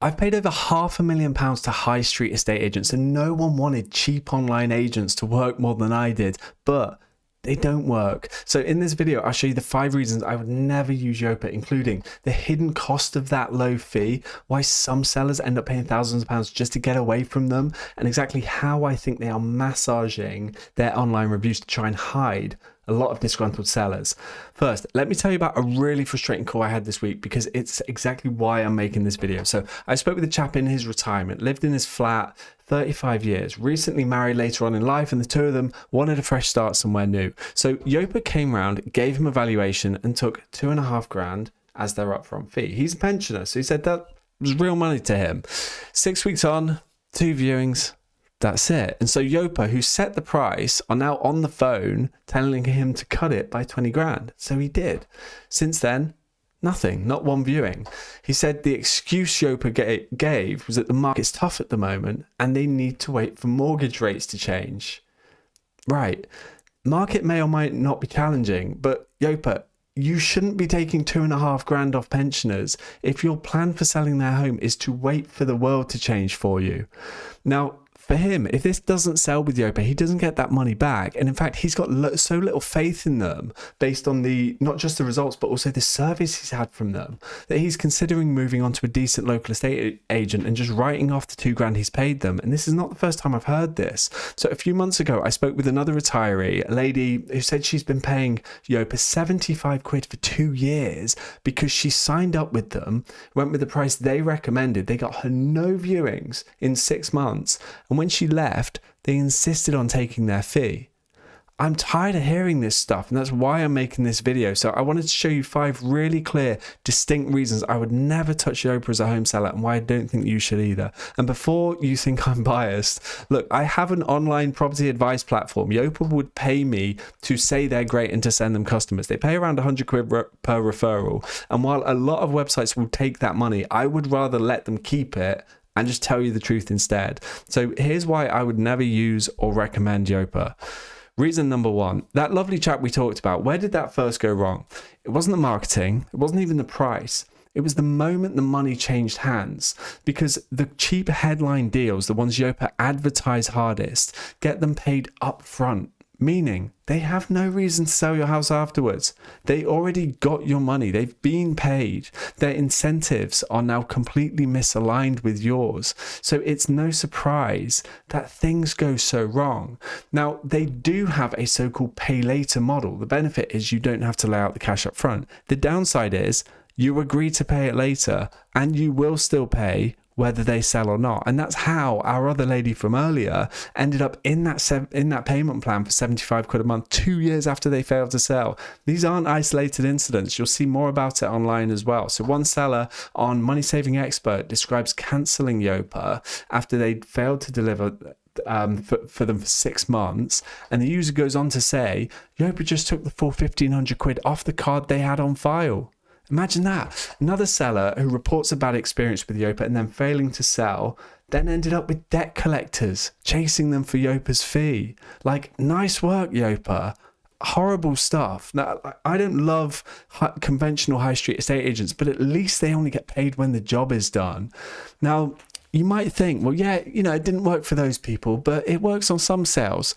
I've paid over £500,000 to high street estate agents, and no one wanted cheap online agents to work more than I did, but they don't work. So in this video, I'll show you the 5 reasons I would never use Yopa, including the hidden cost of that low fee, why some sellers end up paying thousands of pounds just to get away from them, and exactly how I think they are massaging their online reviews to try and hide a lot of disgruntled sellers. First, let me tell you about a really frustrating call I had this week, because it's exactly why I'm making this video. So I spoke with a chap in his retirement, lived in his flat 35 years, recently married later on in life, and the two of them wanted a fresh start somewhere new. So Yopa came round, gave him a valuation, and took £2,500 as their upfront fee. He's a pensioner, so he said that was real money to him. 6 weeks on, 2 viewings, that's it. And so Yopa, who set the price, are now on the phone telling him to cut it by 20 grand. So he did. Since then, nothing, not one viewing. He said the excuse Yopa gave was that the market's tough at the moment and they need to wait for mortgage rates to change. Right. Market may or might not be challenging, but Yopa, you shouldn't be taking £2,500 off pensioners if your plan for selling their home is to wait for the world to change for you. Now, for him, if this doesn't sell with Yopa, he doesn't get that money back. And in fact, he's got so little faith in them based on not just the results, but also the service he's had from them, that he's considering moving on to a decent local estate agent and just writing off the 2 grand he's paid them. And this is not the first time I've heard this. So a few months ago, I spoke with another retiree, a lady who said she's been paying Yopa 75 quid for 2 years because she signed up with them, went with the price they recommended. They got her no viewings in 6 months. And when she left, they insisted on taking their fee. I'm tired of hearing this stuff, and that's why I'm making this video. So I wanted to show you 5 really clear, distinct reasons I would never touch Yopa as a home seller, and why I don't think you should either. And before you think I'm biased, look, I have an online property advice platform. Yopa would pay me to say they're great and to send them customers. They pay around 100 quid per referral. And while a lot of websites will take that money, I would rather let them keep it and just tell you the truth instead. So here's why I would never use or recommend Yopa. Reason number 1, that lovely chap we talked about, where did that first go wrong? It wasn't the marketing, it wasn't even the price. It was the moment the money changed hands, because the cheap headline deals, the ones Yopa advertise hardest, get them paid up front. Meaning they have no reason to sell your house afterwards. They already got your money. They've been paid. Their incentives are now completely misaligned with yours. So it's no surprise that things go so wrong. Now, they do have a so-called pay later model. The benefit is you don't have to lay out the cash up front. The downside is you agree to pay it later and you will still pay whether they sell or not. And that's how our other lady from earlier ended up in that payment plan for 75 quid a month 2 years after they failed to sell. These aren't isolated incidents. You'll see more about it online as well. So one seller on Money Saving Expert describes cancelling Yopa after they'd failed to deliver for them for 6 months, and the user goes on to say Yopa just took the full 1,500 quid off the card they had on file. Imagine that. Another seller who reports a bad experience with Yopa and then failing to sell, then ended up with debt collectors chasing them for Yopa's fee. Like, nice work, Yopa. Horrible stuff. Now, I don't love conventional high street estate agents, but at least they only get paid when the job is done. Now, you might think, well, yeah, it didn't work for those people, but it works on some sales.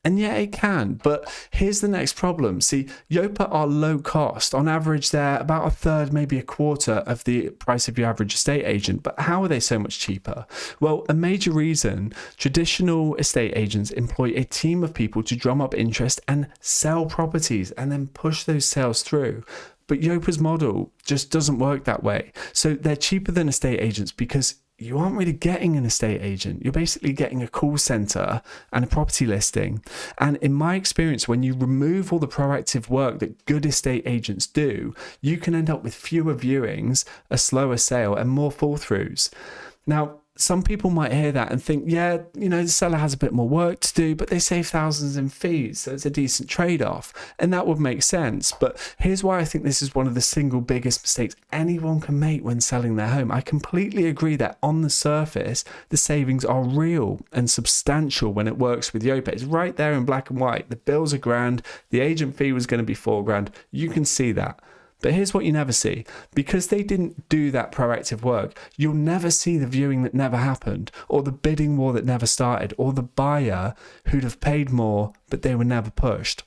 And yeah, it can. But here's the next problem. See, Yopa are low cost. On average, they're about a third, maybe a quarter of the price of your average estate agent. But how are they so much cheaper? Well, a major reason, traditional estate agents employ a team of people to drum up interest and sell properties and then push those sales through. But Yopa's model just doesn't work that way. So they're cheaper than estate agents because you aren't really getting an estate agent. You're basically getting a call center and a property listing. And in my experience, when you remove all the proactive work that good estate agents do, you can end up with fewer viewings, a slower sale, and more fall throughs. Now, some people might hear that and think, yeah, the seller has a bit more work to do, but they save thousands in fees, so it's a decent trade-off. And that would make sense. But here's why I think this is one of the single biggest mistakes anyone can make when selling their home. I completely agree that on the surface, the savings are real and substantial when it works with Yopa. It's right there in black and white. The bills are grand. The agent fee was going to be £4,000. You can see that. But here's what you never see. Because they didn't do that proactive work, you'll never see the viewing that never happened, or the bidding war that never started, or the buyer who'd have paid more, but they were never pushed.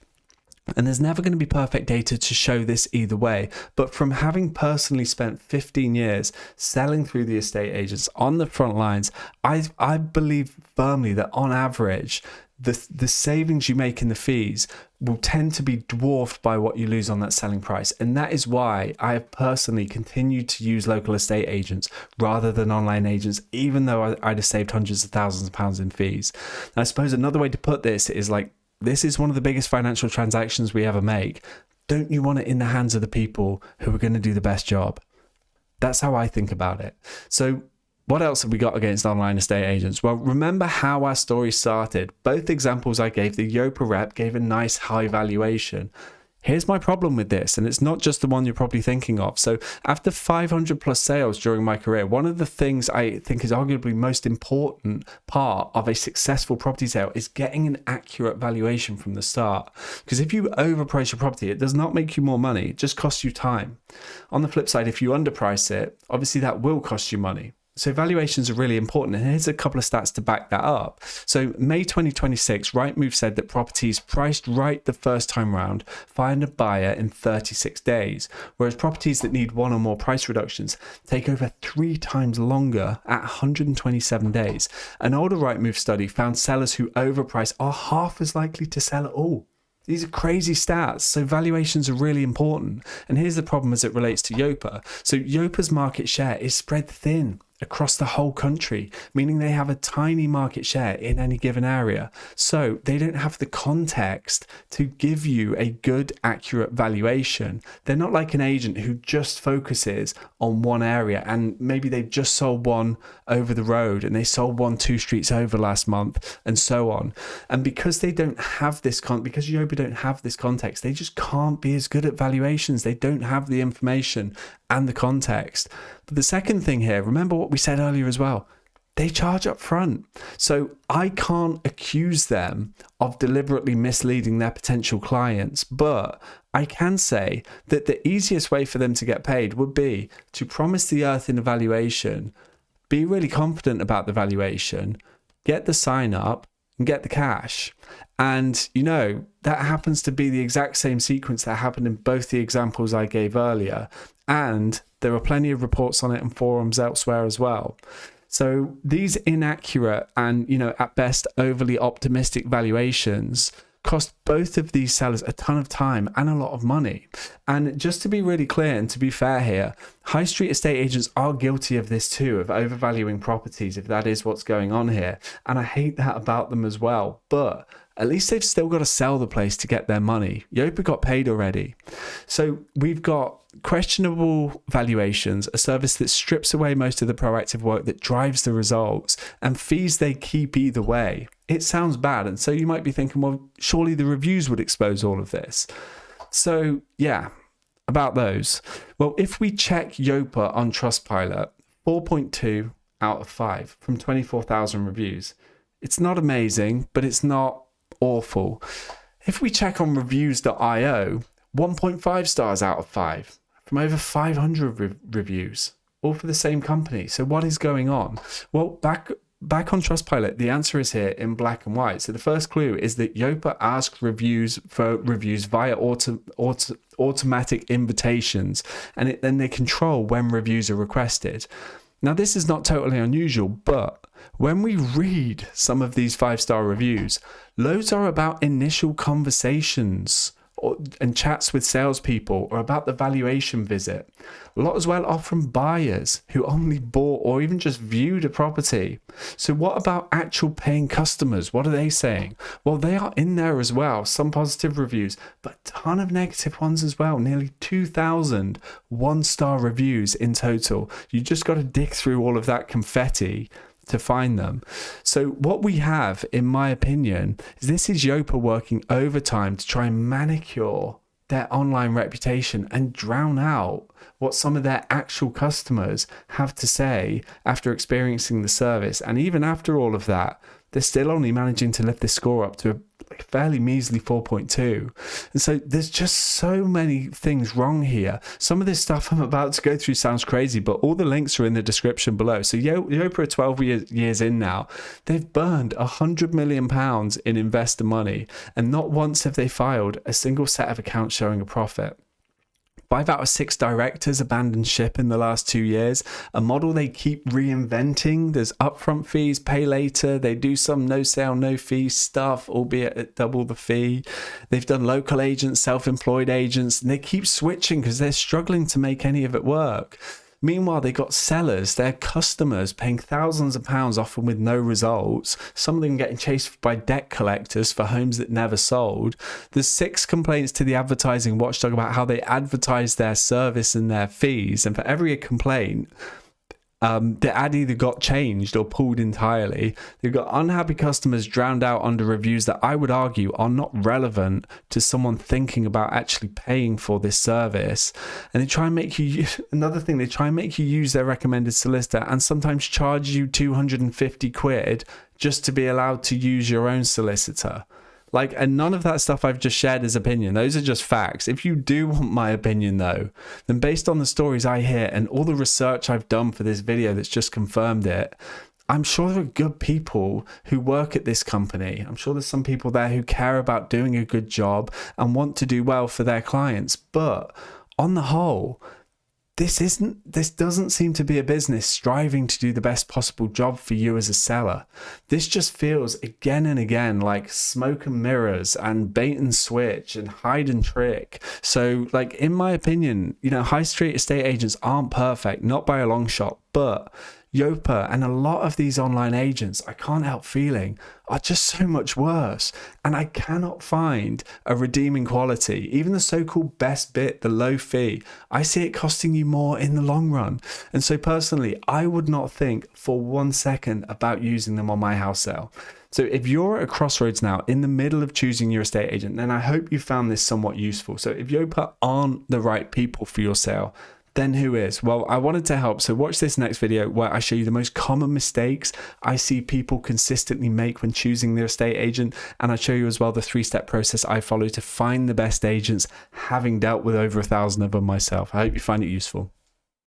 And there's never going to be perfect data to show this either way. But from having personally spent 15 years selling through the estate agents on the front lines, I believe firmly that on average, the savings you make in the fees will tend to be dwarfed by what you lose on that selling price. And that is why I have personally continued to use local estate agents rather than online agents, even though I'd have saved hundreds of thousands of pounds in fees. And I suppose another way to put this is like, this is one of the biggest financial transactions we ever make. Don't you want it in the hands of the people who are going to do the best job? That's how I think about it. So what else have we got against online estate agents? Well, remember how our story started. Both examples I gave, the Yopa rep gave a nice high valuation. Here's my problem with this, and it's not just the one you're probably thinking of. So after 500 plus sales during my career, one of the things I think is arguably most important part of a successful property sale is getting an accurate valuation from the start. Because if you overprice your property, it does not make you more money, it just costs you time. On the flip side, if you underprice it, obviously that will cost you money. So valuations are really important, and here's a couple of stats to back that up. So May 2026, Rightmove said that properties priced right the first time round find a buyer in 36 days, whereas properties that need one or more price reductions take over 3 times longer at 127 days. An older Rightmove study found sellers who overprice are half as likely to sell at all. These are crazy stats, so valuations are really important. And here's the problem as it relates to Yopa. So Yopa's market share is spread thin across the whole country, meaning they have a tiny market share in any given area. So they don't have the context to give you a good, accurate valuation. They're not like an agent who just focuses on one area, and maybe they've just sold one over the road and they sold one 2 streets over last month and so on. And because they don't have this because Yopa don't have this context, they just can't be as good at valuations. They don't have the information and the context. But the second thing here, remember what we said earlier as well, they charge up front. So I can't accuse them of deliberately misleading their potential clients, but I can say that the easiest way for them to get paid would be to promise the earth in a valuation, be really confident about the valuation, get the sign up and get the cash. And you know, that happens to be the exact same sequence that happened in both the examples I gave earlier. And there are plenty of reports on it in forums elsewhere as well. So these inaccurate and, you know, at best overly optimistic valuations cost both of these sellers a ton of time and a lot of money. And just to be really clear and to be fair here, high street estate agents are guilty of this too, of overvaluing properties, if that is what's going on here. And I hate that about them as well. But at least they've still got to sell the place to get their money. Yopa got paid already. So we've got questionable valuations, a service that strips away most of the proactive work that drives the results, and fees they keep either way. It sounds bad. And so you might be thinking, well, surely the reviews would expose all of this. So yeah, about those. Well, if we check Yopa on Trustpilot, 4.2 out of 5 from 24,000 reviews. It's not amazing, but it's not awful. If we check on reviews.io, 1.5 stars out of 5 from over 500 reviews, all for the same company. So what is going on? Well, back on Trustpilot, the answer is here in black and white. So the first clue is that Yopa asks for reviews via automatic invitations, and then they control when reviews are requested. Now, this is not totally unusual, but when we read some of these 5-star reviews, loads are about initial conversations and chats with salespeople or about the valuation visit. A lot as well are from buyers who only bought or even just viewed a property. So what about actual paying customers? What are they saying? Well, they are in there as well. Some positive reviews, but a ton of negative ones as well. Nearly 2,000 1-star reviews in total. You just got to dig through all of that confetti to find them. So what we have, in my opinion, is this is Yopa working overtime to try and manicure their online reputation and drown out what some of their actual customers have to say after experiencing the service. And even after all of that, they're still only managing to lift this score up to like fairly measly 4.2. And so there's just so many things wrong here. Some of this stuff I'm about to go through sounds crazy, but all the links are in the description below. So Yopa are 12 years in now. They've burned £100 million in investor money, and not once have they filed a single set of accounts showing a profit. 5 out of 6 directors abandoned ship in the last 2 years, a model they keep reinventing. There's upfront fees, pay later. They do some no sale, no fee stuff, albeit at double the fee. They've done local agents, self-employed agents, and they keep switching because they're struggling to make any of it work. Meanwhile, they got sellers, their customers, paying thousands of pounds, often with no results. Some of them getting chased by debt collectors for homes that never sold. There's 6 complaints to the advertising watchdog about how they advertise their service and their fees. And for every complaint, the ad either got changed or pulled entirely. They've got unhappy customers drowned out under reviews that I would argue are not relevant to someone thinking about actually paying for this service. And they try and make you, another thing, they try and make you use their recommended solicitor and sometimes charge you 250 quid just to be allowed to use your own solicitor. Like, and none of that stuff I've just shared is opinion. Those are just facts. If you do want my opinion though, then based on the stories I hear and all the research I've done for this video that's just confirmed it, I'm sure there are good people who work at this company. I'm sure there's some people there who care about doing a good job and want to do well for their clients. But on the whole, this doesn't seem to be a business striving to do the best possible job for you as a seller. This just feels again and again like smoke and mirrors and bait and switch and hide and trick. So like, in my opinion, you know, high street estate agents aren't perfect, not by a long shot, but Yopa and a lot of these online agents, I can't help feeling, are just so much worse. And I cannot find a redeeming quality. Even the so-called best bit, the low fee, I see it costing you more in the long run. And so personally, I would not think for 1 second about using them on my house sale. So if you're at a crossroads now in the middle of choosing your estate agent, then I hope you found this somewhat useful. So if Yopa aren't the right people for your sale, then who is? Well, I wanted to help. So watch this next video where I show you the most common mistakes I see people consistently make when choosing their estate agent. And I show you as well the 3-step process I follow to find the best agents, having dealt with over 1,000 of them myself. I hope you find it useful.